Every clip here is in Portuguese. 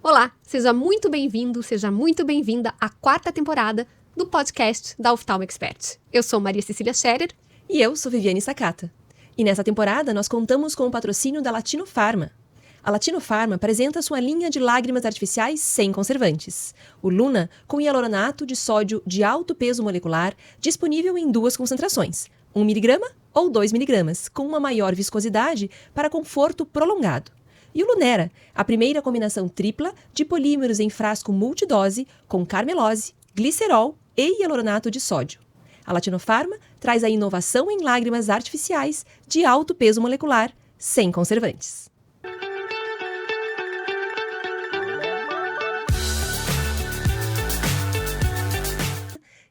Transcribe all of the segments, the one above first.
Olá, seja muito bem-vindo, seja muito bem-vinda à 4ª temporada do podcast da Oftalmo Expert. Eu sou Maria Cecília Scherer. E eu sou Viviane Sakata. E nessa temporada nós contamos com o patrocínio da Latino Pharma. A Latino Pharma apresenta sua linha de lágrimas artificiais sem conservantes. O Luna, com hialurônato de sódio de alto peso molecular, disponível em 2 concentrações, 1 mg ou 2 mg, com uma maior viscosidade para conforto prolongado. E o Lunera, a primeira combinação tripla de polímeros em frasco multidose com carmelose, glicerol e hialurônato de sódio. A Latino Pharma traz a inovação em lágrimas artificiais de alto peso molecular, sem conservantes.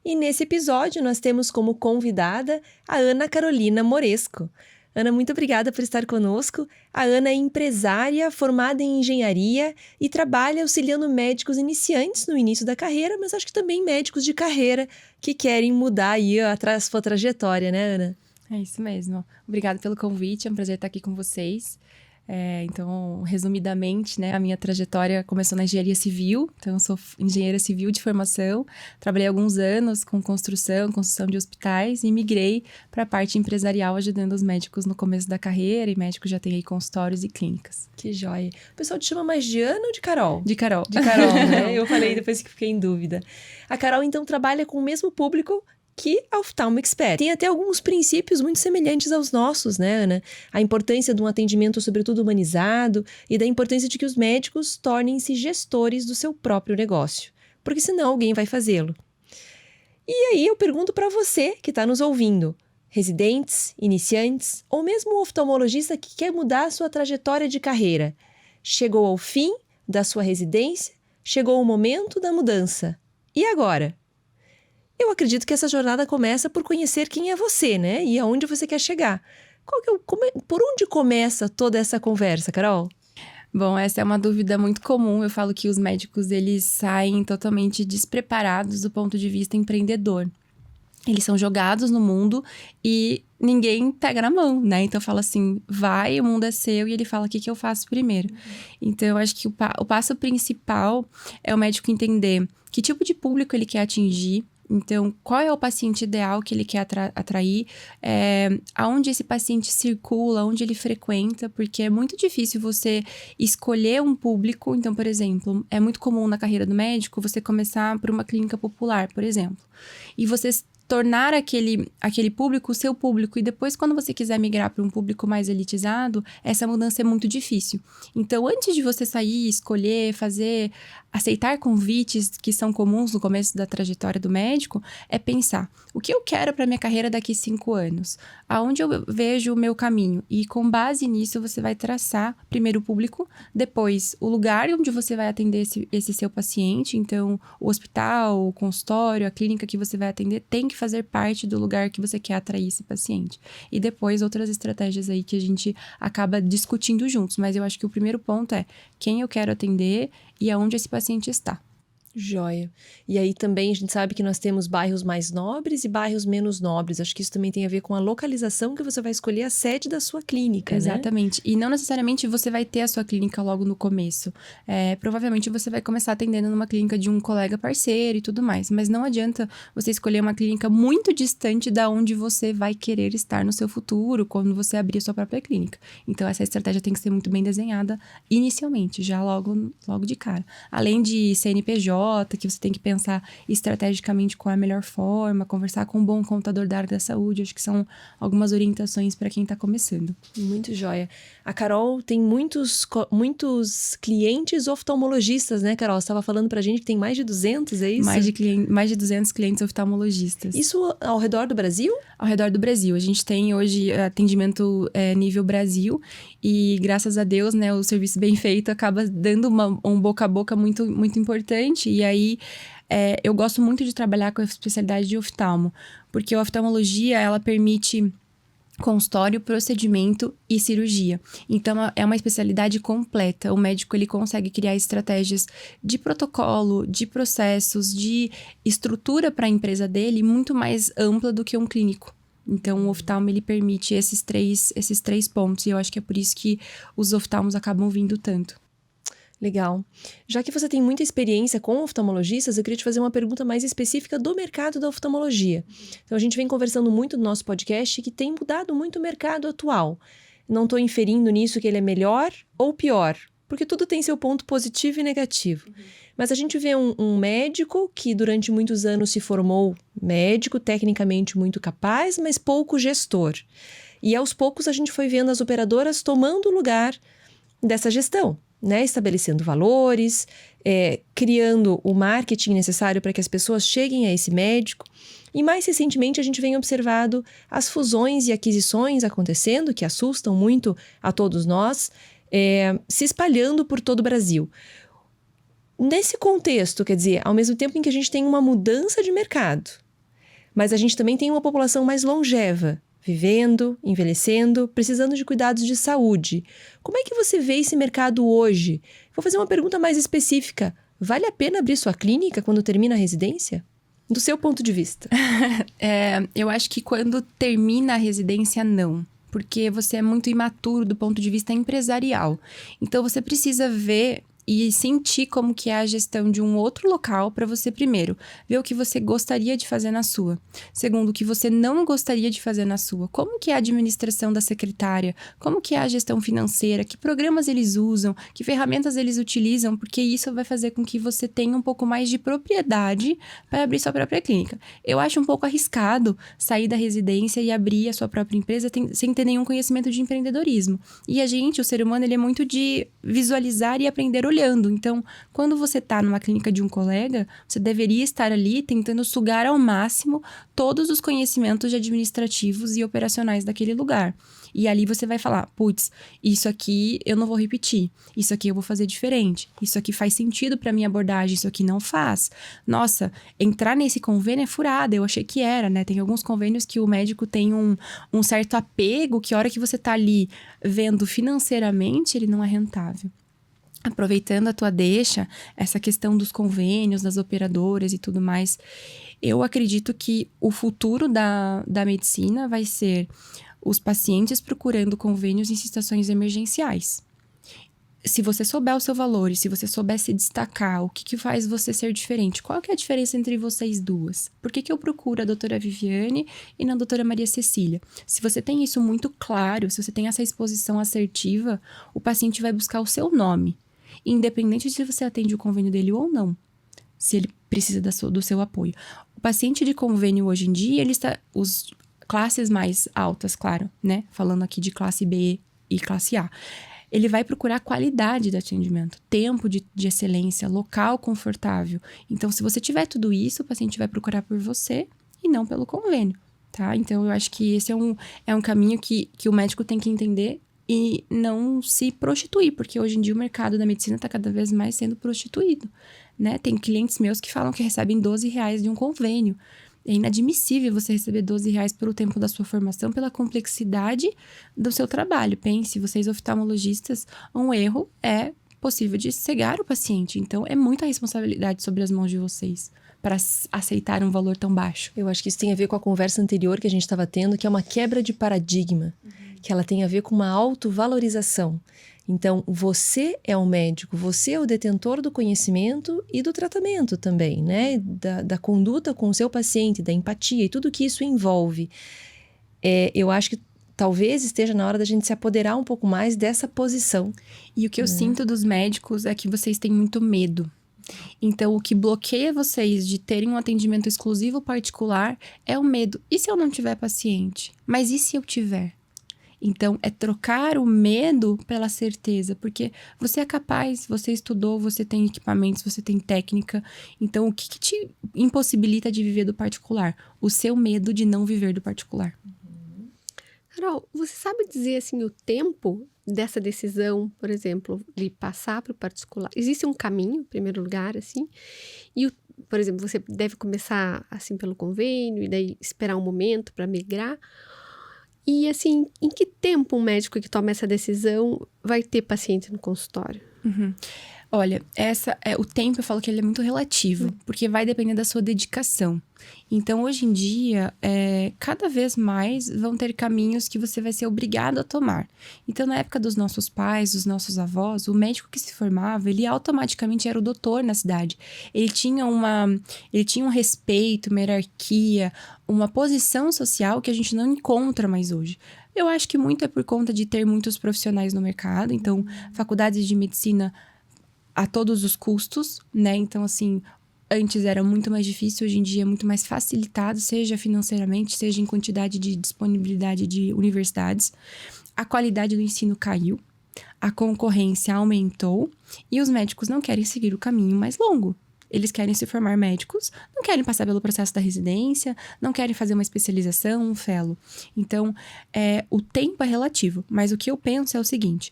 E nesse episódio nós temos como convidada a Ana Carolina Moresco. Ana, muito obrigada por estar conosco. A Ana é empresária, formada em engenharia e trabalha auxiliando médicos iniciantes no início da carreira, mas acho que também médicos de carreira que querem mudar aí a sua trajetória, né, Ana? É isso mesmo. Obrigada pelo convite, é um prazer estar aqui com vocês. Então, resumidamente, né, a minha trajetória começou na engenharia civil. Então, eu sou engenheira civil de formação. Trabalhei alguns anos com construção de hospitais e migrei para a parte empresarial, ajudando os médicos no começo da carreira. E médicos já têm aí consultórios e clínicas. Que joia. O pessoal te chama mais de Ana ou de Carol? De Carol. De Carol, né? Eu falei depois que fiquei em dúvida. A Carol, então, trabalha com o mesmo público que a Oftalmo Expert. Tem até alguns princípios muito semelhantes aos nossos, né, Ana? A importância de um atendimento, sobretudo, humanizado e da importância de que os médicos tornem-se gestores do seu próprio negócio, porque senão alguém vai fazê-lo. E aí eu pergunto para você que está nos ouvindo, residentes, iniciantes ou mesmo um oftalmologista que quer mudar a sua trajetória de carreira. Chegou ao fim da sua residência? Chegou o momento da mudança. E agora? Eu acredito que essa jornada começa por conhecer quem é você, né? E aonde você quer chegar. Por onde começa toda essa conversa, Carol? Bom, essa é uma dúvida muito comum. Eu falo que os médicos, eles saem totalmente despreparados do ponto de vista empreendedor. Eles são jogados no mundo e ninguém pega na mão, né? Então, eu falo assim, vai, o mundo é seu. E ele fala, o que eu faço primeiro? Então, eu acho que o passo principal é o médico entender que tipo de público ele quer atingir. Então, qual é o paciente ideal que ele quer atrair? Aonde esse paciente circula, onde ele frequenta, porque é muito difícil você escolher um público. Então, por exemplo, é muito comum na carreira do médico você começar por uma clínica popular, por exemplo. E você tornar aquele público o seu público. E depois, quando você quiser migrar para um público mais elitizado, essa mudança é muito difícil. Então, antes de você sair, escolher, aceitar convites que são comuns no começo da trajetória do médico, é pensar, o que eu quero para minha carreira daqui 5 anos? Aonde eu vejo o meu caminho? E com base nisso, você vai traçar primeiro o público, depois o lugar onde você vai atender esse seu paciente. Então, o hospital, o consultório, a clínica que você vai atender tem que fazer parte do lugar que você quer atrair esse paciente. E depois, outras estratégias aí que a gente acaba discutindo juntos. Mas eu acho que o primeiro ponto é quem eu quero atender e aonde esse paciente está. Joia. E aí também a gente sabe que nós temos bairros mais nobres e bairros menos nobres. Acho que isso também tem a ver com a localização que você vai escolher a sede da sua clínica, Exatamente. Né? E não necessariamente você vai ter a sua clínica logo no começo. Provavelmente você vai começar atendendo numa clínica de um colega parceiro e tudo mais. Mas não adianta você escolher uma clínica muito distante da onde você vai querer estar no seu futuro, quando você abrir a sua própria clínica. Então, essa estratégia tem que ser muito bem desenhada inicialmente, já logo de cara. Além de CNPJ, que você tem que pensar estrategicamente qual é a melhor forma, conversar com um bom contador da área da saúde. Acho que são algumas orientações para quem está começando. Muito joia. A Carol tem muitos clientes oftalmologistas, né, Carol? Você estava falando pra gente que tem mais de 200, é isso? Mais de 200 clientes oftalmologistas. Isso ao redor do Brasil? Ao redor do Brasil. A gente tem hoje atendimento nível Brasil e, graças a Deus, né, o serviço bem feito acaba dando um boca a boca muito, muito importante. E aí, eu gosto muito de trabalhar com a especialidade de oftalmo, porque a oftalmologia, ela permite consultório, procedimento e cirurgia. Então, é uma especialidade completa. O médico, ele consegue criar estratégias de protocolo, de processos, de estrutura para a empresa dele muito mais ampla do que um clínico. Então, o oftalmo, ele permite esses três pontos. E eu acho que é por isso que os oftalmos acabam vindo tanto. Legal. Já que você tem muita experiência com oftalmologistas, eu queria te fazer uma pergunta mais específica do mercado da oftalmologia. Então, a gente vem conversando muito no nosso podcast que tem mudado muito o mercado atual. Não estou inferindo nisso que ele é melhor ou pior, porque tudo tem seu ponto positivo e negativo. Mas a gente vê um médico que durante muitos anos se formou médico, tecnicamente muito capaz, mas pouco gestor. E aos poucos a gente foi vendo as operadoras tomando o lugar dessa gestão, né? Estabelecendo valores, criando o marketing necessário para que as pessoas cheguem a esse médico. E mais recentemente a gente vem observado as fusões e aquisições acontecendo, que assustam muito a todos nós, se espalhando por todo o Brasil. Nesse contexto, quer dizer, ao mesmo tempo em que a gente tem uma mudança de mercado, mas a gente também tem uma população mais longeva, vivendo, envelhecendo, precisando de cuidados de saúde. Como é que você vê esse mercado hoje? Vou fazer uma pergunta mais específica. Vale a pena abrir sua clínica quando termina a residência? Do seu ponto de vista. Eu acho que quando termina a residência, não. Porque você é muito imaturo do ponto de vista empresarial. Então, você precisa ver e sentir como que é a gestão de um outro local para você, primeiro, ver o que você gostaria de fazer na sua. Segundo, o que você não gostaria de fazer na sua. Como que é a administração da secretária? Como que é a gestão financeira? Que programas eles usam? Que ferramentas eles utilizam? Porque isso vai fazer com que você tenha um pouco mais de propriedade para abrir sua própria clínica. Eu acho um pouco arriscado sair da residência e abrir a sua própria empresa sem ter nenhum conhecimento de empreendedorismo. E a gente, o ser humano, ele é muito de visualizar e aprender olhando. Então, quando você está numa clínica de um colega, você deveria estar ali tentando sugar ao máximo todos os conhecimentos administrativos e operacionais daquele lugar. E ali você vai falar, putz, isso aqui eu não vou repetir, isso aqui eu vou fazer diferente, isso aqui faz sentido para minha abordagem, isso aqui não faz. Nossa, entrar nesse convênio é furada, eu achei que era, né? Tem alguns convênios que o médico tem um certo apego, que a hora que você tá ali vendo financeiramente, ele não é rentável. Aproveitando a tua deixa, essa questão dos convênios, das operadoras e tudo mais, eu acredito que o futuro da medicina vai ser os pacientes procurando convênios em situações emergenciais. Se você souber o seu valor e se você souber se destacar, o que faz você ser diferente? Qual que é a diferença entre vocês duas? Por que eu procuro a doutora Viviane e não a doutora Maria Cecília? Se você tem isso muito claro, se você tem essa exposição assertiva, o paciente vai buscar o seu nome. Independente de se você atende o convênio dele ou não, se ele precisa do seu apoio. O paciente de convênio hoje em dia, ele está... classes mais altas, claro, né? Falando aqui de classe B e classe A. Ele vai procurar qualidade de atendimento, tempo de excelência, local confortável. Então, se você tiver tudo isso, o paciente vai procurar por você e não pelo convênio, tá? Então, eu acho que esse é um caminho que o médico tem que entender e não se prostituir, porque hoje em dia o mercado da medicina está cada vez mais sendo prostituído, né? Tem clientes meus que falam que recebem R$12 de um convênio. É inadmissível você receber R$12 pelo tempo da sua formação, pela complexidade do seu trabalho. Pense, vocês oftalmologistas, um erro é possível de cegar o paciente. Então, é muita responsabilidade sobre as mãos de vocês para aceitar um valor tão baixo. Eu acho que isso tem a ver com a conversa anterior que a gente estava tendo, que é uma quebra de paradigma, que ela tem a ver com uma autovalorização. Então, você é o médico, você é o detentor do conhecimento e do tratamento também, né? Da conduta com o seu paciente, da empatia e tudo que isso envolve. Eu acho que talvez esteja na hora da gente se apoderar um pouco mais dessa posição. E o que eu sinto dos médicos é que vocês têm muito medo. Então, o que bloqueia vocês de terem um atendimento exclusivo particular é o medo. E se eu não tiver paciente? Mas e se eu tiver? Então, é trocar o medo pela certeza, porque você é capaz, você estudou, você tem equipamentos, você tem técnica. Então, o que te impossibilita de viver do particular? O seu medo de não viver do particular. Carol, você sabe dizer, assim, o tempo dessa decisão, por exemplo, de passar para o particular? Existe um caminho, em primeiro lugar, assim? E, por exemplo, você deve começar, assim, pelo convênio e daí esperar um momento para migrar? E, assim, em que tempo um médico que toma essa decisão vai ter paciente no consultório? Olha, o tempo eu falo que ele é muito relativo, porque vai depender da sua dedicação. Então, hoje em dia, cada vez mais vão ter caminhos que você vai ser obrigado a tomar. Então, na época dos nossos pais, dos nossos avós, o médico que se formava, ele automaticamente era o doutor na cidade. Ele tinha um respeito, uma hierarquia, uma posição social que a gente não encontra mais hoje. Eu acho que muito é por conta de ter muitos profissionais no mercado. Então, faculdades de medicina a todos os custos, né? Então, assim, antes era muito mais difícil, hoje em dia é muito mais facilitado, seja financeiramente, seja em quantidade de disponibilidade de universidades. A qualidade do ensino caiu, a concorrência aumentou e os médicos não querem seguir o caminho mais longo. Eles querem se formar médicos, não querem passar pelo processo da residência, não querem fazer uma especialização, um fellow. Então, o tempo é relativo, mas o que eu penso é o seguinte: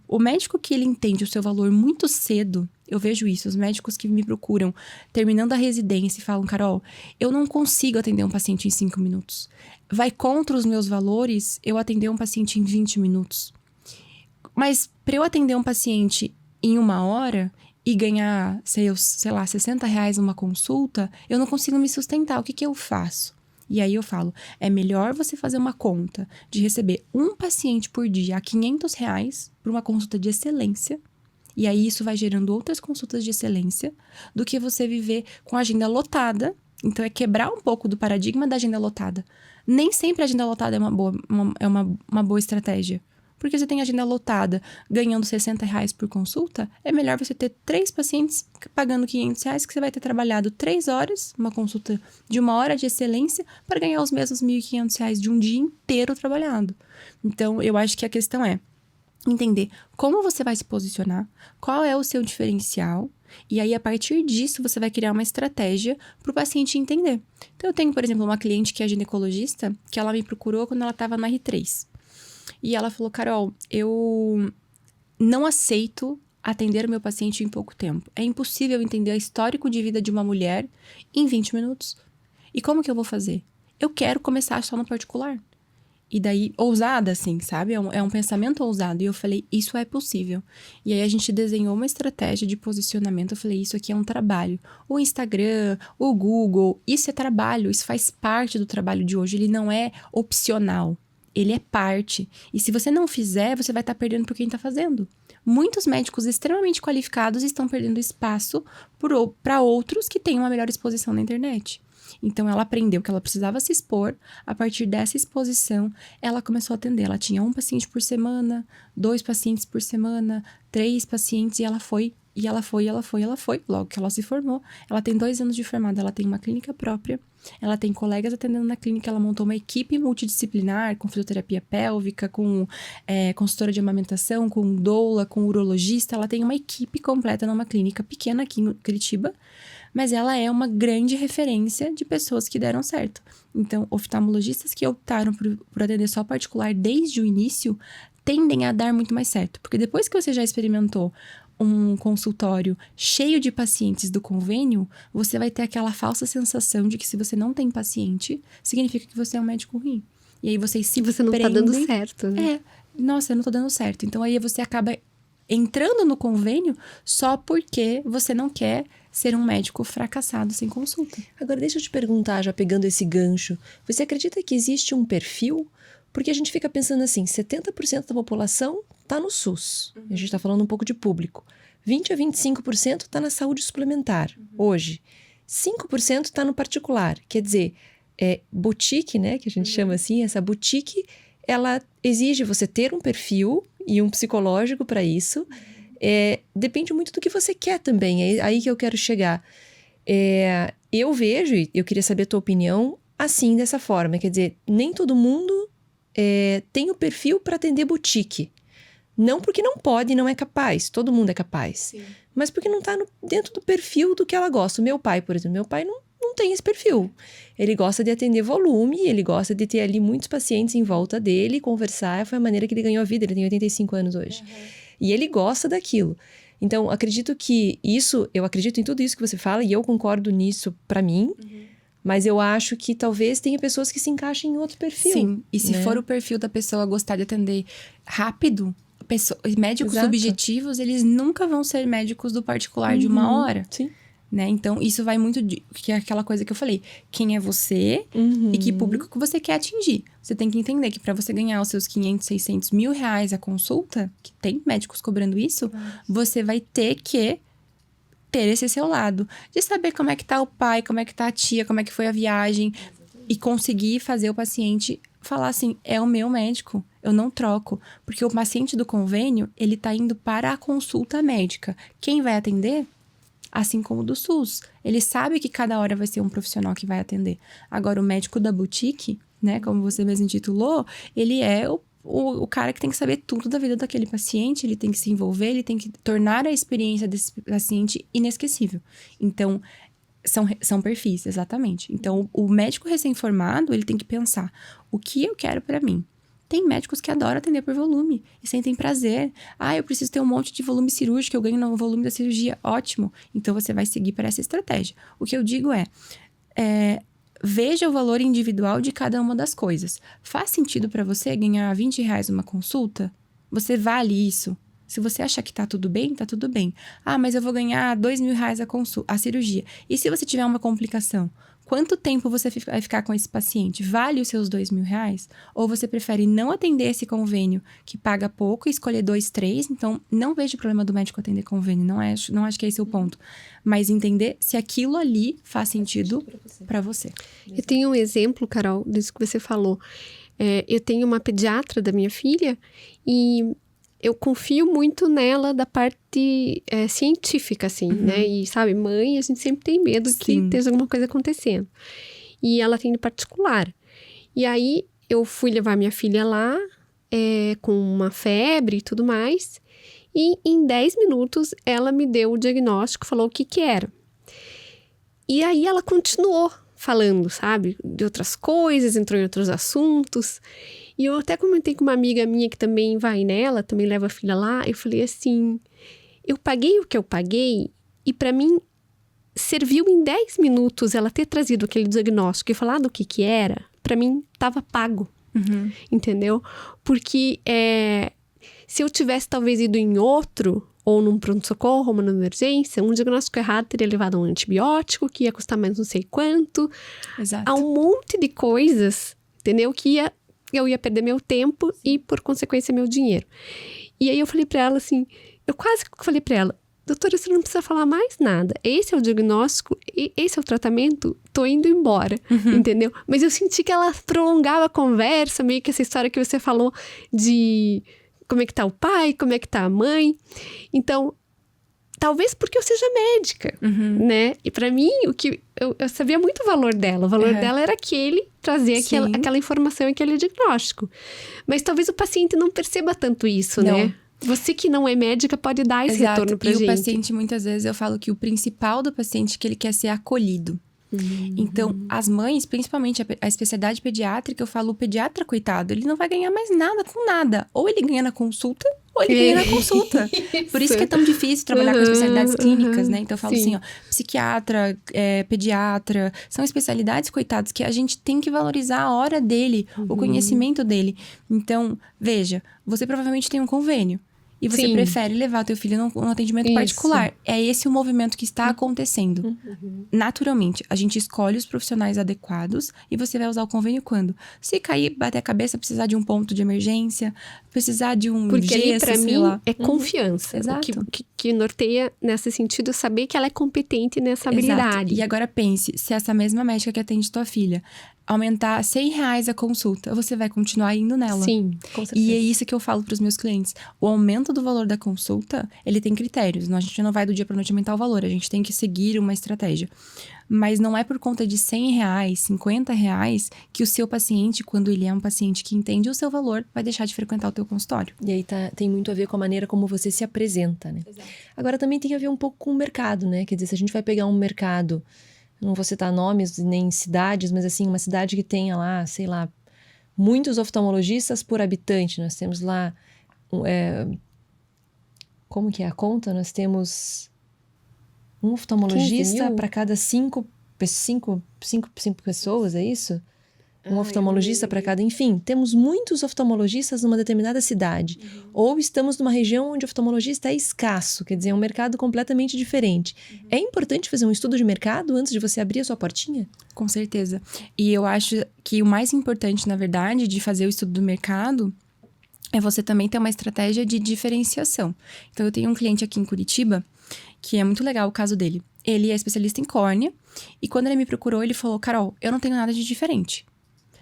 o médico que ele entende o seu valor muito cedo, eu vejo isso, os médicos que me procuram terminando a residência e falam, Carol, eu não consigo atender um paciente em 5 minutos. Vai contra os meus valores eu atender um paciente em 20 minutos. Mas para eu atender um paciente em 1 hora e ganhar, sei lá, R$60 numa consulta, eu não consigo me sustentar. O que eu faço? E aí eu falo, é melhor você fazer uma conta de receber um paciente por dia a R$500 por uma consulta de excelência, e aí isso vai gerando outras consultas de excelência, do que você viver com a agenda lotada. Então é quebrar um pouco do paradigma da agenda lotada. Nem sempre a agenda lotada é uma boa estratégia. Porque você tem agenda lotada ganhando R$60 por consulta, é melhor você ter 3 pacientes pagando R$500, que você vai ter trabalhado 3 horas, uma consulta de 1 hora de excelência, para ganhar os mesmos R$1.500 de um dia inteiro trabalhado. Então, eu acho que a questão é entender como você vai se posicionar, qual é o seu diferencial, e aí, a partir disso, você vai criar uma estratégia para o paciente entender. Então, eu tenho, por exemplo, uma cliente que é ginecologista, que ela me procurou quando ela estava no R3. E ela falou, Carol, eu não aceito atender o meu paciente em pouco tempo. É impossível entender o histórico de vida de uma mulher em 20 minutos. E como que eu vou fazer? Eu quero começar só no particular. E daí, ousada, assim, sabe? É um pensamento ousado. E eu falei, isso é possível. E aí, a gente desenhou uma estratégia de posicionamento. Eu falei, isso aqui é um trabalho. O Instagram, o Google, isso é trabalho. Isso faz parte do trabalho de hoje. Ele não é opcional. Ele é parte. E se você não fizer, você vai estar perdendo por quem está fazendo. Muitos médicos extremamente qualificados estão perdendo espaço para outros que têm uma melhor exposição na internet. Então, ela aprendeu que ela precisava se expor. A partir dessa exposição, ela começou a atender. Ela tinha 1 paciente por semana, 2 pacientes por semana, 3 pacientes, e ela foi. Logo que ela se formou, ela tem 2 anos de formada, ela tem uma clínica própria, ela tem colegas atendendo na clínica, ela montou uma equipe multidisciplinar, com fisioterapia pélvica, com consultora de amamentação, com doula, com urologista, ela tem uma equipe completa numa clínica pequena aqui em Curitiba, mas ela é uma grande referência de pessoas que deram certo. Então, oftalmologistas que optaram por atender só particular desde o início, tendem a dar muito mais certo, porque depois que você já experimentou um consultório cheio de pacientes do convênio, você vai ter aquela falsa sensação de que se você não tem paciente, significa que você é um médico ruim. E aí você não tá dando certo, né? Nossa, eu não tô dando certo. Então aí você acaba entrando no convênio só porque você não quer ser um médico fracassado sem consulta. Agora, deixa eu te perguntar, já pegando esse gancho, você acredita que existe um perfil? Porque a gente fica pensando assim, 70% da população está no SUS. A gente está falando um pouco de público. 20% a 25% está na saúde suplementar, hoje. 5% está no particular. Quer dizer, boutique, né, que a gente chama assim, essa boutique, ela exige você ter um perfil e um psicológico para isso. Depende muito do que você quer também, é aí que eu quero chegar. Eu vejo, e eu queria saber a tua opinião, assim, dessa forma. Quer dizer, nem todo mundo tem o perfil para atender boutique. Não porque não pode e não é capaz, todo mundo é capaz. Sim. Mas porque não está dentro do perfil do que ela gosta. O meu pai, por exemplo, não tem esse perfil. Ele gosta de atender volume, ele gosta de ter ali muitos pacientes em volta dele, conversar. Foi a maneira que ele ganhou a vida, ele tem 85 anos hoje. E ele gosta daquilo. Então, eu acredito em tudo isso que você fala, e eu concordo nisso para mim. Mas eu acho que talvez tenha pessoas que se encaixem em outro perfil. Sim, e se for o perfil da pessoa gostar de atender rápido, médicos Exato. subjetivos, eles nunca vão ser médicos do particular de uma hora. Sim. Né? Então, isso vai muito que é aquela coisa que eu falei. Quem é você e que público que você quer atingir. Você tem que entender que para você ganhar os seus 500, 600 mil reais a consulta, que tem médicos cobrando isso, você vai ter que ter esse seu lado. De saber como é que tá o pai, como é que tá a tia, como é que foi a viagem. E conseguir fazer o paciente falar assim, é o meu médico, eu não troco. Porque o paciente do convênio, ele tá indo para a consulta médica. Quem vai atender? Assim como o do SUS. Ele sabe que cada hora vai ser um profissional que vai atender. Agora, o médico da boutique, né, como você mesmo intitulou, ele é o cara que tem que saber tudo da vida daquele paciente, ele tem que se envolver, ele tem que tornar a experiência desse paciente inesquecível. Então, são perfis, exatamente. Então, o médico recém-formado, ele tem que pensar, o que eu quero pra mim? Tem médicos que adoram atender por volume e sentem prazer. Ah, eu preciso ter um monte de volume cirúrgico, eu ganho no volume da cirurgia. Ótimo. Então, você vai seguir para essa estratégia. O que eu digo veja o valor individual de cada uma das coisas. Faz sentido para você ganhar R$20 uma consulta? Você vale isso? Se você achar que tá tudo bem, tá tudo bem. Ah, mas eu vou ganhar R$2.000 a cirurgia. E se você tiver uma complicação? Quanto tempo você vai ficar com esse paciente? Vale os seus R$2.000? Ou você prefere não atender esse convênio que paga pouco e escolher 2, 3? Então, não vejo problema do médico atender convênio. Não acho que esse é o ponto. Mas entender se aquilo ali faz sentido para você. Eu tenho um exemplo, Carol, disso que você falou. Eu tenho uma pediatra da minha filha e eu confio muito nela da parte científica, assim, né? E, sabe, mãe, a gente sempre tem medo que esteja alguma coisa acontecendo. E ela tem de particular. E aí, eu fui levar minha filha lá, com uma febre e tudo mais. E em 10 minutos, ela me deu o diagnóstico, falou o que era. E aí, ela continuou falando, sabe? De outras coisas, entrou em outros assuntos. E eu até comentei com uma amiga minha que também vai nela, também leva a filha lá. Eu falei assim, eu paguei o que eu paguei e pra mim serviu em 10 minutos ela ter trazido aquele diagnóstico e falar do que era. Pra mim, tava pago, entendeu? Porque se eu tivesse talvez ido em outro, ou num pronto-socorro, ou numa emergência, um diagnóstico errado teria levado a um antibiótico, que ia custar mais não sei quanto. Exato. Há um monte de coisas, entendeu? Que eu ia perder meu tempo e, por consequência, meu dinheiro. E aí eu falei pra ela assim, eu quase falei pra ela, doutora, você não precisa falar mais nada. Esse é o diagnóstico, esse é o tratamento, tô indo embora, entendeu? Mas eu senti que ela prolongava a conversa, meio que essa história que você falou de como é que tá o pai, como é que tá a mãe. Então, talvez porque eu seja médica, né? E pra mim, eu sabia muito o valor dela. O valor dela era trazer aquela informação, aquele diagnóstico. Mas talvez o paciente não perceba tanto isso, né? Você que não é médica pode dar esse retorno pra gente. E o paciente, muitas vezes, eu falo que o principal do paciente é que ele quer ser acolhido. Então, as mães, principalmente a especialidade pediátrica, eu falo, o pediatra, coitado, ele não vai ganhar mais nada com nada. Ou ele ganha na consulta, ou ele ganha na consulta. Por isso que é tão difícil trabalhar com especialidades clínicas, né? Então, eu falo assim, ó, psiquiatra, pediatra, são especialidades, coitados, que a gente tem que valorizar a hora dele, o conhecimento dele. Então, veja, você provavelmente tem um convênio. E você prefere levar o teu filho num atendimento particular. É esse o movimento que está acontecendo. Naturalmente, a gente escolhe os profissionais adequados e você vai usar o convênio quando? Se cair, bater a cabeça, precisar de um ponto de emergência, precisar de um porque gesso, ali, pra mim, lá. é confiança. Exato. O que norteia nesse sentido, saber que ela é competente nessa habilidade. E agora pense, se essa mesma médica que atende tua filha aumentar R$100 a consulta, você vai continuar indo nela. Sim, com certeza. E é isso que eu falo pros meus clientes. O aumento do valor da consulta, ele tem critérios. A gente não vai do dia pra noite aumentar o valor. A gente tem que seguir uma estratégia. Mas não é por conta de R$100, R$50 que o seu paciente, quando ele é um paciente que entende o seu valor, vai deixar de frequentar o teu consultório. E aí tem muito a ver com a maneira como você se apresenta, né? Exato. Agora também tem a ver um pouco com o mercado, né? Quer dizer, se a gente vai pegar um mercado, não vou citar nomes nem cidades, mas assim, uma cidade que tenha lá, sei lá, muitos oftalmologistas por habitante. Nós temos lá, como que é a conta? Nós temos um oftalmologista para cada cinco pessoas, é isso? um oftalmologista para cada, enfim, temos muitos oftalmologistas numa determinada cidade, ou estamos numa região onde o oftalmologista é escasso, quer dizer, é um mercado completamente diferente. É importante fazer um estudo de mercado antes de você abrir a sua portinha? Com certeza. E eu acho que o mais importante, na verdade, de fazer o estudo do mercado é você também ter uma estratégia de diferenciação. Então, eu tenho um cliente aqui em Curitiba, que é muito legal o caso dele. Ele é especialista em córnea, e quando ele me procurou, ele falou, Carol, eu não tenho nada de diferente.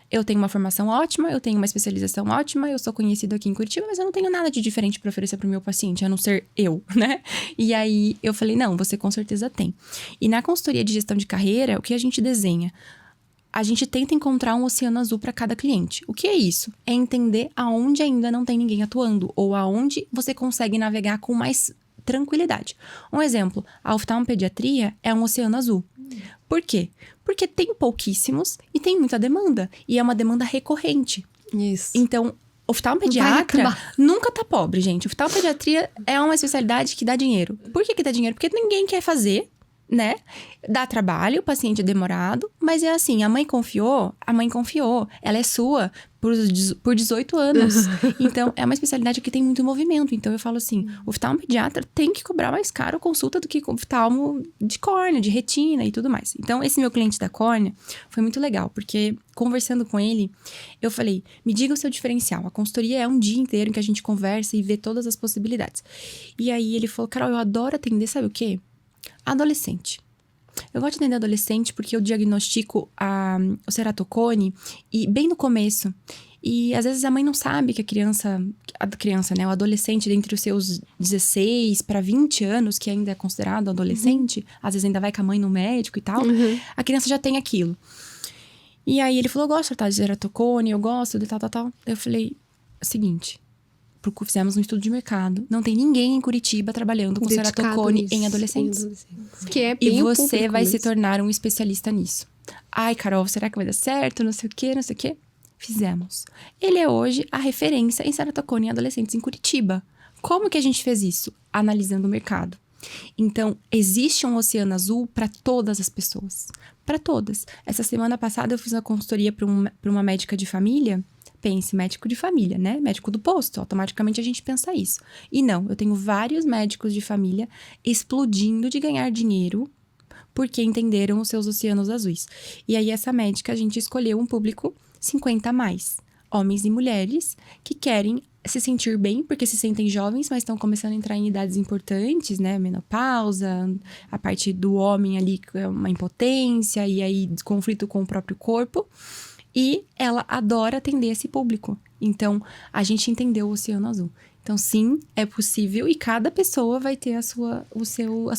Eu tenho uma formação ótima, eu tenho uma especialização ótima, eu sou conhecido aqui em Curitiba, mas eu não tenho nada de diferente para oferecer pro meu paciente, a não ser eu, né? E aí, eu falei, não, você com certeza tem. E na consultoria de gestão de carreira, o que a gente desenha? A gente tenta encontrar um oceano azul para cada cliente. O que é isso? É entender aonde ainda não tem ninguém atuando, ou aonde você consegue navegar com mais tranquilidade. Um exemplo, a oftalmopediatria é um oceano azul. Por quê? Porque tem pouquíssimos e tem muita demanda. E é uma demanda recorrente. Isso. Então, oftalmopediatra nunca tá pobre, gente. Oftalmopediatria é uma especialidade que dá dinheiro. Por que dá dinheiro? Porque ninguém quer fazer, né? Dá trabalho, o paciente é demorado. Mas é assim, a mãe confiou. Ela é sua por 18 anos. Então, é uma especialidade que tem muito movimento. Então, eu falo assim, o oftalmopediatra tem que cobrar mais caro consulta do que oftalmo de córnea, de retina e tudo mais. Então, esse meu cliente da córnea foi muito legal, porque conversando com ele, eu falei, me diga o seu diferencial. A consultoria é um dia inteiro em que a gente conversa e vê todas as possibilidades. E aí, ele falou, Carol, eu adoro atender, sabe o quê? Adolescente. Eu gosto de atender adolescente porque eu diagnostico o ceratocone e bem no começo. E às vezes a mãe não sabe que a criança, né, o adolescente, dentre os seus 16 para 20 anos, que ainda é considerado adolescente, às vezes ainda vai com a mãe no médico e tal, a criança já tem aquilo. E aí ele falou, eu gosto de tratar de ceratocone, eu gosto de tal. Eu falei, seguinte, fizemos um estudo de mercado. Não tem ninguém em Curitiba trabalhando com ceratocone em adolescentes. Que é bem e você público vai mesmo. se tornar um especialista nisso. Ai, Carol, será que vai dar certo? Não sei o quê. Fizemos. Ele é hoje a referência em ceratocone em adolescentes em Curitiba. Como que a gente fez isso? Analisando o mercado. Então, existe um oceano azul para todas as pessoas. Para todas. Essa semana passada eu fiz uma consultoria para uma médica de família. Pense, médico de família, né? Médico do posto. Automaticamente a gente pensa isso. E não, eu tenho vários médicos de família explodindo de ganhar dinheiro porque entenderam os seus oceanos azuis. E aí, essa médica, a gente escolheu um público 50 a mais. Homens e mulheres que querem se sentir bem, porque se sentem jovens, mas estão começando a entrar em idades importantes, né? Menopausa, a parte do homem ali, uma impotência, e aí conflito com o próprio corpo. E ela adora atender esse público. Então, a gente entendeu o oceano azul. Então, sim, é possível e cada pessoa vai ter a sua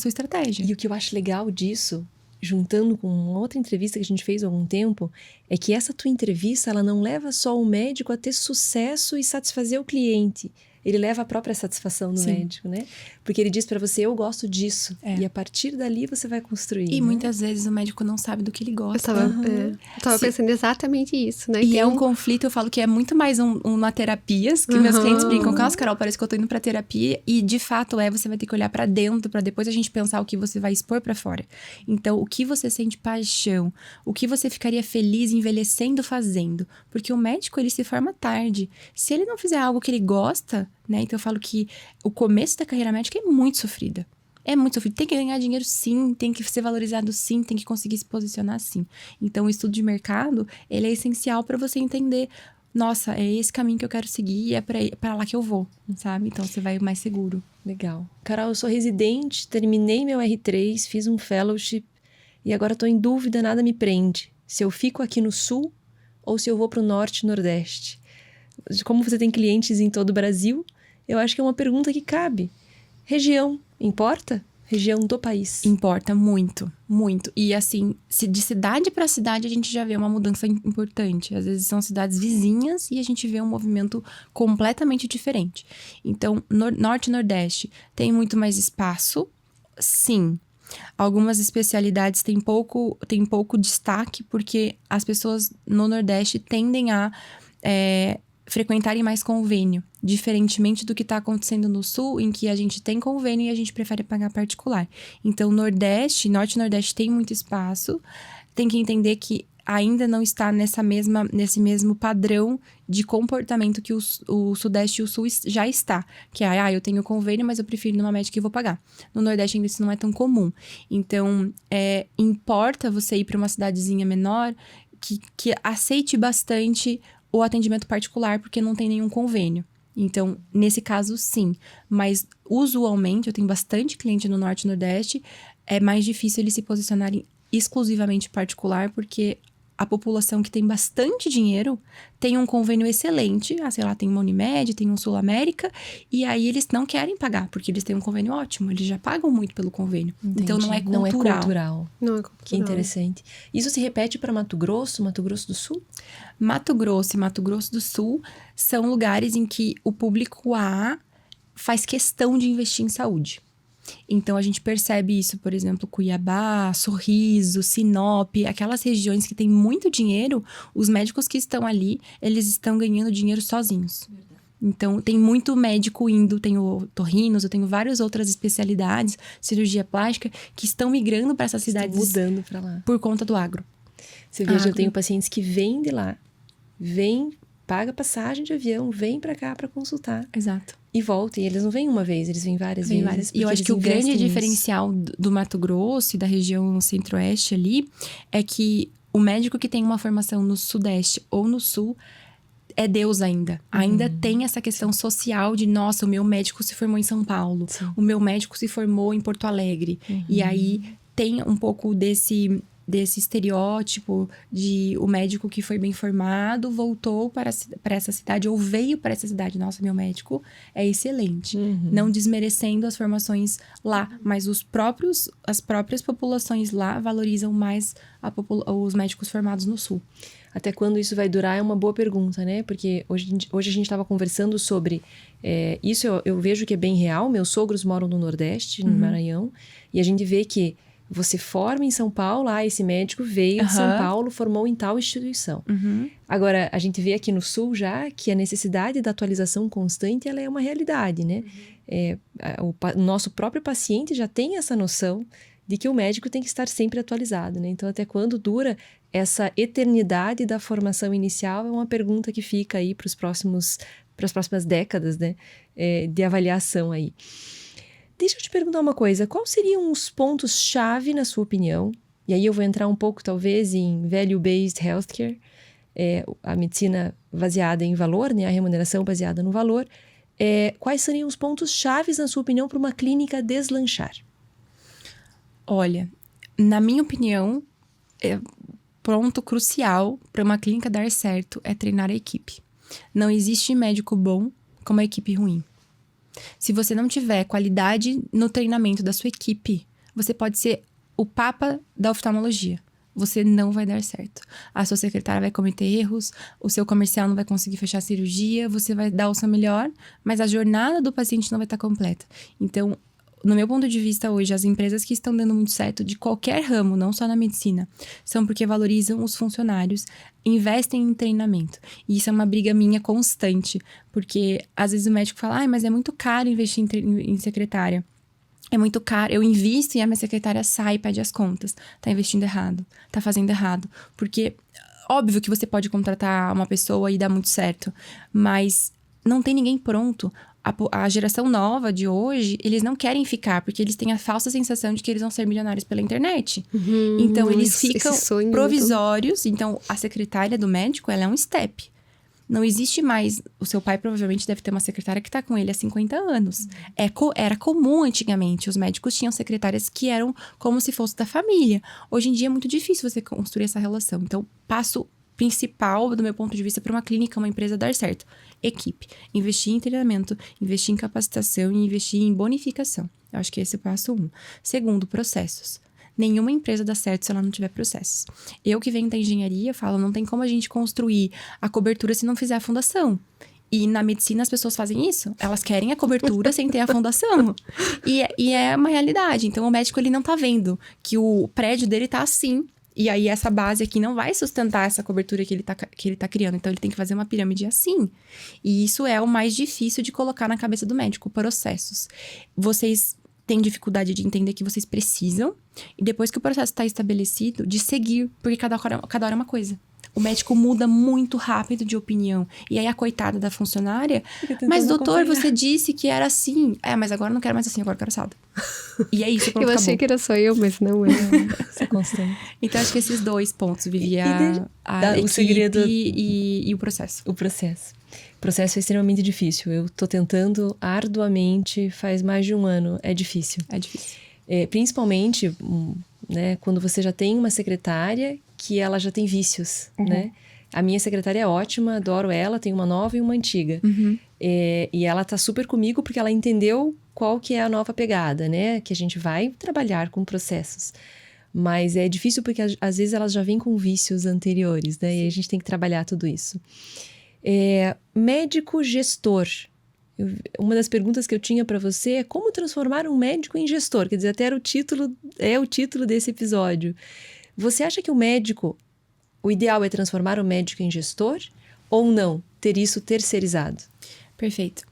estratégia. E o que eu acho legal disso, juntando com uma outra entrevista que a gente fez há algum tempo, é que essa tua entrevista, ela não leva só o médico a ter sucesso e satisfazer o cliente. Ele leva a própria satisfação no médico, né? Porque ele diz pra você, eu gosto disso. E a partir dali você vai construir. E muitas vezes o médico não sabe do que ele gosta. Eu tava pensando exatamente isso, né? E é um conflito, eu falo que é muito mais uma terapias, que meus clientes brincam, nossa, Carol, parece que eu tô indo pra terapia. E de fato você vai ter que olhar pra dentro, pra depois a gente pensar o que você vai expor pra fora. Então, o que você sente paixão, o que você ficaria feliz envelhecendo fazendo. Porque o médico, ele se forma tarde. Se ele não fizer algo que ele gosta, né? Então eu falo que o começo da carreira médica é muito sofrida. É muito sofrido. Tem que ganhar dinheiro sim, tem que ser valorizado sim, tem que conseguir se posicionar sim. Então o estudo de mercado, ele é essencial para você entender, nossa, é esse caminho que eu quero seguir e é para lá que eu vou, sabe? Então você vai mais seguro. Legal. Carol, eu sou residente, terminei meu R3, fiz um fellowship e agora tô em dúvida, nada me prende. Se eu fico aqui no sul ou se eu vou pro norte e nordeste. Como você tem clientes em todo o Brasil, eu acho que é uma pergunta que cabe. Região, importa? Região do país. Importa muito, muito. E assim, de cidade para cidade a gente já vê uma mudança importante. Às vezes são cidades vizinhas e a gente vê um movimento completamente diferente. Então, norte e nordeste tem muito mais espaço? Sim. Algumas especialidades têm pouco destaque porque as pessoas no nordeste tendem a frequentarem mais convênio, diferentemente do que está acontecendo no sul, em que a gente tem convênio e a gente prefere pagar particular. Então, norte e nordeste tem muito espaço, tem que entender que ainda não está nesse mesmo padrão de comportamento que o Sudeste e o Sul já está. Que é, eu tenho convênio, mas eu prefiro ir numa médica e vou pagar. No Nordeste ainda isso não é tão comum. Então, importa você ir para uma cidadezinha menor que aceite bastante o atendimento particular, porque não tem nenhum convênio. Então, nesse caso, sim. Mas, usualmente, eu tenho bastante cliente no Norte e Nordeste, é mais difícil eles se posicionarem exclusivamente particular, porque a população que tem bastante dinheiro tem um convênio excelente. Sei lá, tem uma Unimed, tem um Sul América, e aí eles não querem pagar, porque eles têm um convênio ótimo, eles já pagam muito pelo convênio. Entendi. Então não é cultural. Não é cultural. Não é cultural. Que interessante. Isso se repete para Mato Grosso do Sul? Mato Grosso e Mato Grosso do Sul são lugares em que o público A faz questão de investir em saúde. Então, a gente percebe isso, por exemplo, Cuiabá, Sorriso, Sinop, aquelas regiões que tem muito dinheiro, os médicos que estão ali, eles estão ganhando dinheiro sozinhos. Verdade. Então, tem muito médico indo, tenho otorrinos, eu tenho várias outras especialidades, cirurgia plástica, que estão migrando para essas cidades. Mudando para lá. Por conta do agro. Você veja, eu tenho pacientes que vêm de lá, paga passagem de avião, vem para cá para consultar. Exato. E volta. E eles não vêm uma vez, eles vêm várias vezes. E eu acho que o grande diferencial do Mato Grosso e da região centro-oeste ali é que o médico que tem uma formação no Sudeste ou no Sul é Deus ainda. Ainda tem essa questão social de, nossa, o meu médico se formou em São Paulo. Sim. O meu médico se formou em Porto Alegre. E aí tem um pouco desse estereótipo de o médico que foi bem formado voltou para essa cidade ou veio para essa cidade. Nossa, meu médico é excelente. Não desmerecendo as formações lá, mas as próprias populações lá valorizam mais os médicos formados no Sul. Até quando isso vai durar é uma boa pergunta, né? Porque hoje a gente estava conversando sobre... isso eu vejo que é bem real. Meus sogros moram no Nordeste, no Maranhão. E a gente vê que você forma em São Paulo, esse médico veio de São Paulo, formou em tal instituição. Agora, a gente vê aqui no Sul já que a necessidade da atualização constante, ela é uma realidade, né? O nosso próprio paciente já tem essa noção de que o médico tem que estar sempre atualizado, né? Então, até quando dura essa eternidade da formação inicial é uma pergunta que fica aí para as próximas décadas, né? De avaliação aí. Deixa eu te perguntar uma coisa, quais seriam os pontos-chave, na sua opinião? E aí eu vou entrar um pouco, talvez, em value-based healthcare, a medicina baseada em valor, né? A remuneração baseada no valor. Quais seriam os pontos-chave, na sua opinião, para uma clínica deslanchar? Olha, na minha opinião, ponto crucial para uma clínica dar certo é treinar a equipe. Não existe médico bom com uma equipe ruim. Se você não tiver qualidade no treinamento da sua equipe, você pode ser o papa da oftalmologia. Você não vai dar certo. A sua secretária vai cometer erros, o seu comercial não vai conseguir fechar a cirurgia, você vai dar o seu melhor, mas a jornada do paciente não vai estar completa. Então, no meu ponto de vista hoje, as empresas que estão dando muito certo de qualquer ramo, não só na medicina, são porque valorizam os funcionários, investem em treinamento. E isso é uma briga minha constante, porque às vezes o médico fala, mas é muito caro investir em secretária. É muito caro, eu invisto e a minha secretária sai e pede as contas. Tá investindo errado, tá fazendo errado. Porque, óbvio que você pode contratar uma pessoa e dar muito certo, mas não tem ninguém pronto. A geração nova de hoje, eles não querem ficar, porque eles têm a falsa sensação de que eles vão ser milionários pela internet. Então, eles ficam provisórios. Então, a secretária do médico, ela é um step. Não existe mais... O seu pai provavelmente deve ter uma secretária que tá com ele há 50 anos. Era comum antigamente. Os médicos tinham secretárias que eram como se fosse da família. Hoje em dia é muito difícil você construir essa relação. Então, passo principal, do meu ponto de vista, para uma clínica, uma empresa dar certo. Equipe. Investir em treinamento, investir em capacitação e investir em bonificação. Eu acho que esse é o passo 1. Segundo, processos. Nenhuma empresa dá certo se ela não tiver processos. Eu que venho da engenharia, falo, não tem como a gente construir a cobertura se não fizer a fundação. E na medicina as pessoas fazem isso. Elas querem a cobertura sem ter a fundação. E é uma realidade. Então o médico ele não tá vendo que o prédio dele tá assim. E aí, essa base aqui não vai sustentar essa cobertura que ele tá criando. Então, ele tem que fazer uma pirâmide assim. E isso é o mais difícil de colocar na cabeça do médico, processos. Vocês têm dificuldade de entender que vocês precisam. E depois que o processo está estabelecido, de seguir, porque cada hora é uma coisa. O médico muda muito rápido de opinião. E aí a coitada da funcionária... Mas doutor, você disse que era assim. Mas agora eu não quero mais assim, agora eu quero assado. E é isso, pronto, Eu achei acabou. que era só eu, mas não é. Você constante. Então, acho que esses 2 pontos, Vivi, o segredo e o processo. O processo. O processo é extremamente difícil. Eu tô tentando arduamente faz mais de 1 ano. É difícil. É difícil. Principalmente, né, quando você já tem uma secretária que ela já tem vícios, né? A minha secretária é ótima, adoro ela, tem uma nova e uma antiga. E ela tá super comigo porque ela entendeu qual que é a nova pegada, né? Que a gente vai trabalhar com processos. Mas é difícil porque às vezes elas já vêm com vícios anteriores, né? Sim. E a gente tem que trabalhar tudo isso. Médico gestor. Uma das perguntas que eu tinha para você é como transformar um médico em gestor? Quer dizer, até era o título desse episódio. Você acha que o ideal é transformar o médico em gestor ou não? Ter isso terceirizado? Perfeito.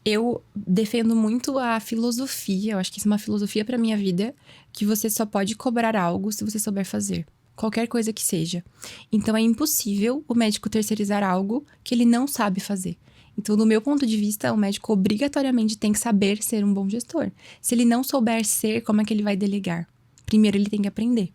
Eu defendo muito a filosofia, eu acho que isso é uma filosofia para minha vida, que você só pode cobrar algo se você souber fazer. Qualquer coisa que seja. Então, é impossível o médico terceirizar algo que ele não sabe fazer. Então, do meu ponto de vista, o médico obrigatoriamente tem que saber ser um bom gestor. Se ele não souber ser, como é que ele vai delegar? Primeiro, ele tem que aprender.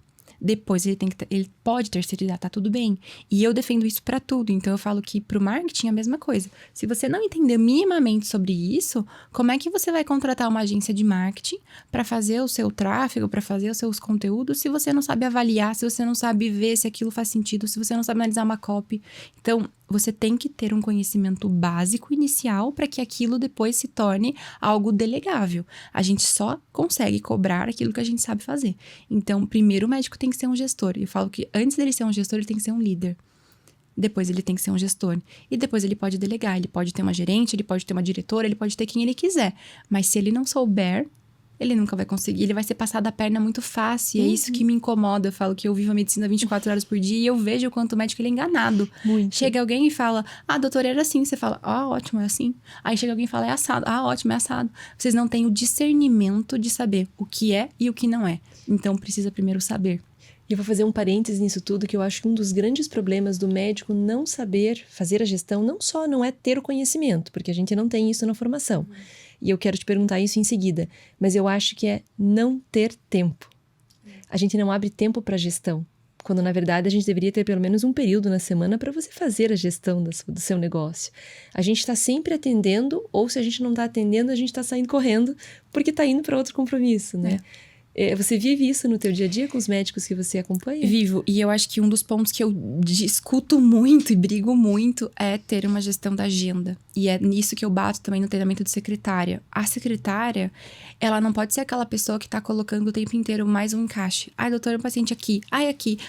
Depois, ele pode terceirizar, tá tudo bem. E eu defendo isso pra tudo. Então, eu falo que pro marketing é a mesma coisa. Se você não entender minimamente sobre isso, como é que você vai contratar uma agência de marketing pra fazer o seu tráfego, pra fazer os seus conteúdos, se você não sabe avaliar, se você não sabe ver se aquilo faz sentido, se você não sabe analisar uma copy? Então, você tem que ter um conhecimento básico inicial para que aquilo depois se torne algo delegável. A gente só consegue cobrar aquilo que a gente sabe fazer. Então, primeiro o médico tem que ser um gestor. Eu falo que antes dele ser um gestor, ele tem que ser um líder. Depois ele tem que ser um gestor. E depois ele pode delegar. Ele pode ter uma gerente, ele pode ter uma diretora, ele pode ter quem ele quiser. Mas se ele não souber, ele nunca vai conseguir. Ele vai ser passado a perna muito fácil. E é isso que me incomoda. Eu falo que eu vivo a medicina 24 horas por dia e eu vejo o quanto o médico ele é enganado. Muito. Chega alguém e fala, doutora, era assim. Você fala, ótimo, é assim. Aí chega alguém e fala, é assado. Ótimo, é assado. Vocês não têm o discernimento de saber o que é e o que não é. Então, precisa primeiro saber. E eu vou fazer um parênteses nisso tudo, que eu acho que um dos grandes problemas do médico não saber fazer a gestão, não só não é ter o conhecimento, porque a gente não tem isso na formação. E eu quero te perguntar isso em seguida. Mas eu acho que é não ter tempo. A gente não abre tempo para gestão. Quando, na verdade, a gente deveria ter pelo menos um período na semana para você fazer a gestão do seu negócio. A gente está sempre atendendo, ou se a gente não está atendendo, a gente está saindo correndo, porque está indo para outro compromisso, né? Você vive isso no teu dia a dia com os médicos que você acompanha? Vivo. E eu acho que um dos pontos que eu discuto muito e brigo muito é ter uma gestão da agenda. E é nisso que eu bato também no treinamento de secretária. A secretária, ela não pode ser aquela pessoa que tá colocando o tempo inteiro mais um encaixe. Doutora, um paciente aqui. Aqui.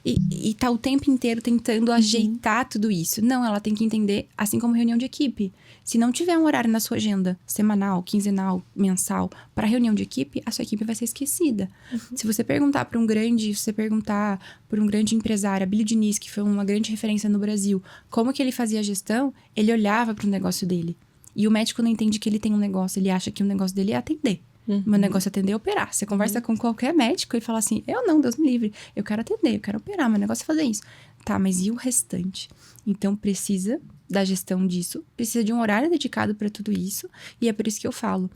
E tá o tempo inteiro tentando ajeitar tudo isso. Não, ela tem que entender, assim como reunião de equipe. Se não tiver um horário na sua agenda, semanal, quinzenal, mensal, para reunião de equipe, a sua equipe vai ser esquecida. Se você perguntar para um grande empresário, a Billy Diniz, que foi uma grande referência no Brasil, como que ele fazia a gestão, ele olhava para o negócio dele. E o médico não entende que ele tem um negócio, ele acha que o negócio dele é atender. Meu negócio é atender e operar. Você conversa com qualquer médico e fala assim, eu não, Deus me livre, eu quero atender, eu quero operar, meu negócio é fazer isso. Tá, mas e o restante? Então, precisa da gestão disso, precisa de um horário dedicado para tudo isso, e é por isso que eu falo,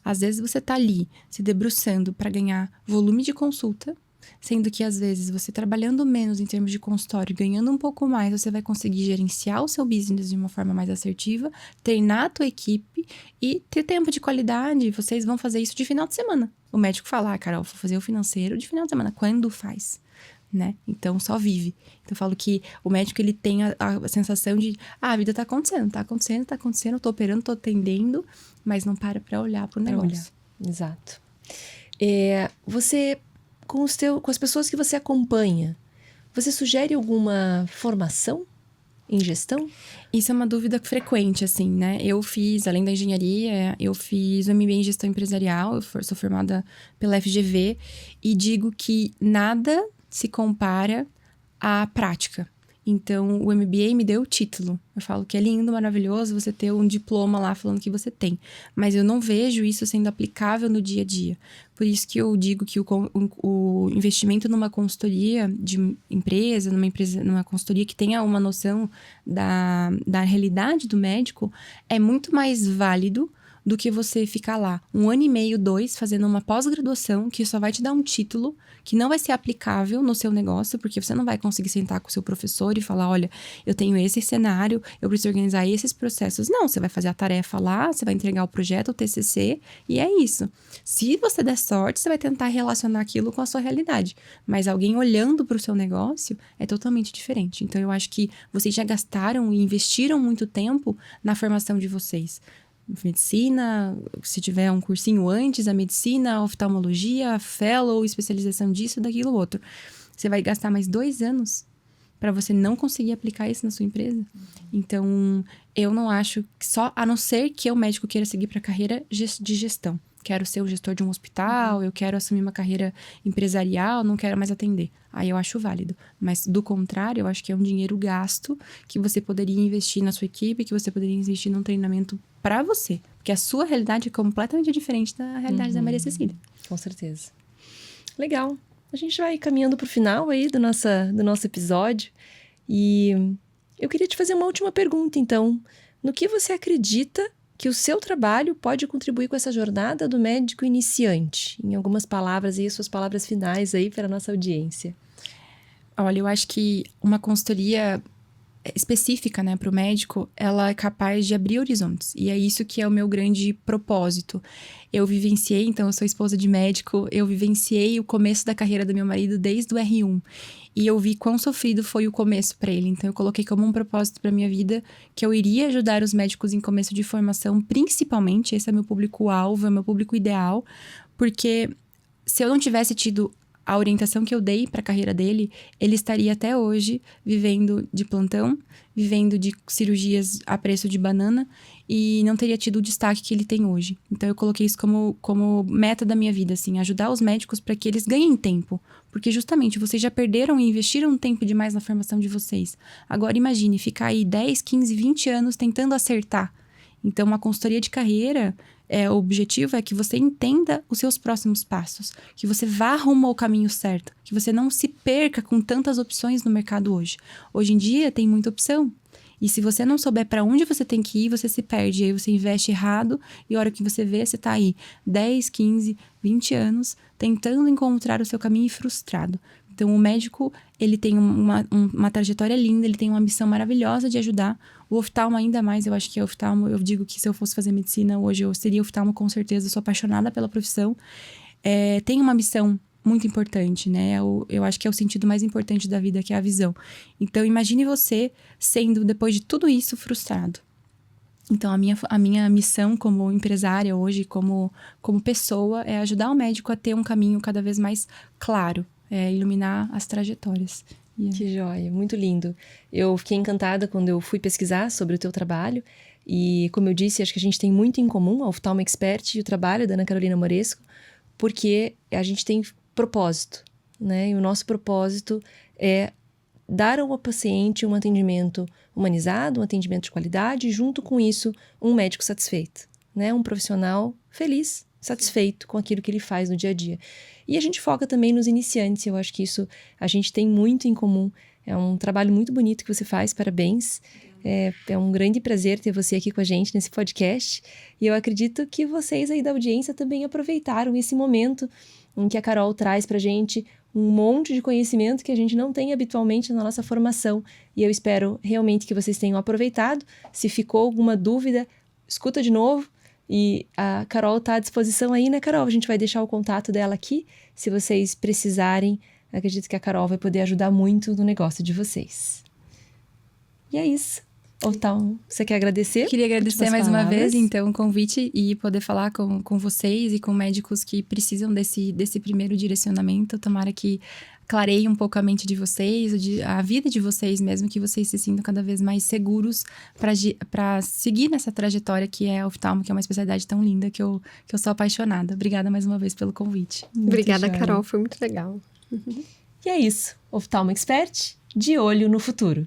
às vezes você tá ali se debruçando para ganhar volume de consulta, sendo que às vezes você trabalhando menos em termos de consultório, ganhando um pouco mais, você vai conseguir gerenciar o seu business de uma forma mais assertiva, treinar a tua equipe e ter tempo de qualidade. Vocês vão fazer isso de final de semana. O médico fala, Carol, vou fazer o financeiro de final de semana. Quando faz? Né? Então, só vive. Então, eu falo que o médico, ele tem a sensação de, a vida tá acontecendo, eu tô operando, tô atendendo, mas não para pra olhar pro negócio. Exato. Você, com as pessoas que você acompanha, você sugere alguma formação em gestão? Isso é uma dúvida frequente, assim, né? Eu fiz, além da engenharia, eu fiz o MBA em gestão empresarial, eu sou formada pela FGV, e digo que nada se compara à prática. Então, o MBA me deu o título. Eu falo que é lindo, maravilhoso você ter um diploma lá falando que você tem. Mas eu não vejo isso sendo aplicável no dia a dia. Por isso que eu digo que o investimento numa consultoria de empresa, numa consultoria que tenha uma noção da realidade do médico, é muito mais válido do que você ficar lá 1 ano e meio, 2, fazendo uma pós-graduação que só vai te dar um título que não vai ser aplicável no seu negócio, porque você não vai conseguir sentar com o seu professor e falar, olha, eu tenho esse cenário, eu preciso organizar esses processos. Não, você vai fazer a tarefa lá, você vai entregar o projeto, o TCC, e é isso. Se você der sorte, você vai tentar relacionar aquilo com a sua realidade. Mas alguém olhando para o seu negócio é totalmente diferente. Então, eu acho que vocês já gastaram e investiram muito tempo na formação de vocês. Medicina, se tiver um cursinho antes, a medicina, a oftalmologia, a fellow, especialização disso, daquilo, outro. Você vai gastar mais 2 anos para você não conseguir aplicar isso na sua empresa. Então, eu não acho que só, a não ser que o médico queira seguir para a carreira de gestão. Quero ser o gestor de um hospital, eu quero assumir uma carreira empresarial, não quero mais atender. Aí eu acho válido. Mas, do contrário, eu acho que é um dinheiro gasto que você poderia investir na sua equipe, que você poderia investir num treinamento para você. Porque a sua realidade é completamente diferente da realidade da Maria Cecília. Com certeza. Legal. A gente vai caminhando pro final aí do nosso episódio. E eu queria te fazer uma última pergunta, então. No que você acredita que o seu trabalho pode contribuir com essa jornada do médico iniciante? Em algumas palavras aí, suas palavras finais aí para a nossa audiência. Olha, eu acho que uma consultoria específica, né, para o médico, ela é capaz de abrir horizontes. E é isso que é o meu grande propósito. Eu vivenciei, então, eu sou esposa de médico, eu vivenciei o começo da carreira do meu marido desde o R1. E eu vi quão sofrido foi o começo para ele. Então, eu coloquei como um propósito para minha vida que eu iria ajudar os médicos em começo de formação, principalmente, esse é meu público-alvo, é meu público ideal, porque se eu não tivesse tido a orientação que eu dei para a carreira dele, ele estaria até hoje vivendo de plantão, vivendo de cirurgias a preço de banana e não teria tido o destaque que ele tem hoje. Então, eu coloquei isso como meta da minha vida, assim, ajudar os médicos para que eles ganhem tempo. Porque, justamente, vocês já perderam e investiram tempo demais na formação de vocês. Agora, imagine ficar aí 10, 15, 20 anos tentando acertar. Então, uma consultoria de carreira, o objetivo é que você entenda os seus próximos passos, que você vá rumo ao caminho certo, que você não se perca com tantas opções no mercado hoje. Hoje em dia tem muita opção. E se você não souber para onde você tem que ir, você se perde. Aí você investe errado e a hora que você vê, você tá aí 10, 15, 20 anos tentando encontrar o seu caminho e frustrado. Então, o médico, ele tem uma trajetória linda, ele tem uma missão maravilhosa de ajudar. O oftalmo ainda mais, eu acho que oftalmo, eu digo que se eu fosse fazer medicina hoje, eu seria oftalmo com certeza, eu sou apaixonada pela profissão. Tem uma missão muito importante, né? Eu acho que é o sentido mais importante da vida, que é a visão. Então, imagine você sendo, depois de tudo isso, frustrado. Então, a minha missão como empresária hoje, como pessoa, é ajudar o médico a ter um caminho cada vez mais claro. Iluminar as trajetórias. Que joia, muito lindo. Eu fiquei encantada quando eu fui pesquisar sobre o teu trabalho e, como eu disse, acho que a gente tem muito em comum, a Oftalmo Expert e o trabalho da Ana Carolina Moresco, porque a gente tem propósito, né? E o nosso propósito é dar ao paciente um atendimento humanizado, um atendimento de qualidade e, junto com isso, um médico satisfeito, né? Um profissional feliz, satisfeito com aquilo que ele faz no dia a dia. E a gente foca também nos iniciantes, eu acho que isso a gente tem muito em comum. É um trabalho muito bonito que você faz, parabéns. É um grande prazer ter você aqui com a gente nesse podcast. E eu acredito que vocês aí da audiência também aproveitaram esse momento em que a Carol traz pra gente um monte de conhecimento que a gente não tem habitualmente na nossa formação. E eu espero realmente que vocês tenham aproveitado. Se ficou alguma dúvida, escuta de novo. E a Carol está à disposição aí, né, Carol? A gente vai deixar o contato dela aqui. Se vocês precisarem, acredito que a Carol vai poder ajudar muito no negócio de vocês. E é isso. Então, você quer agradecer? Queria agradecer mais uma vez, então, o convite e poder falar com vocês e com médicos que precisam desse primeiro direcionamento. Tomara que clareie um pouco a mente de vocês, a vida de vocês mesmo, que vocês se sintam cada vez mais seguros para seguir nessa trajetória que é a oftalmo, que é uma especialidade tão linda que eu sou apaixonada. Obrigada mais uma vez pelo convite. Obrigada, Carol. Foi muito legal. E é isso. Oftalmo Expert, de olho no futuro.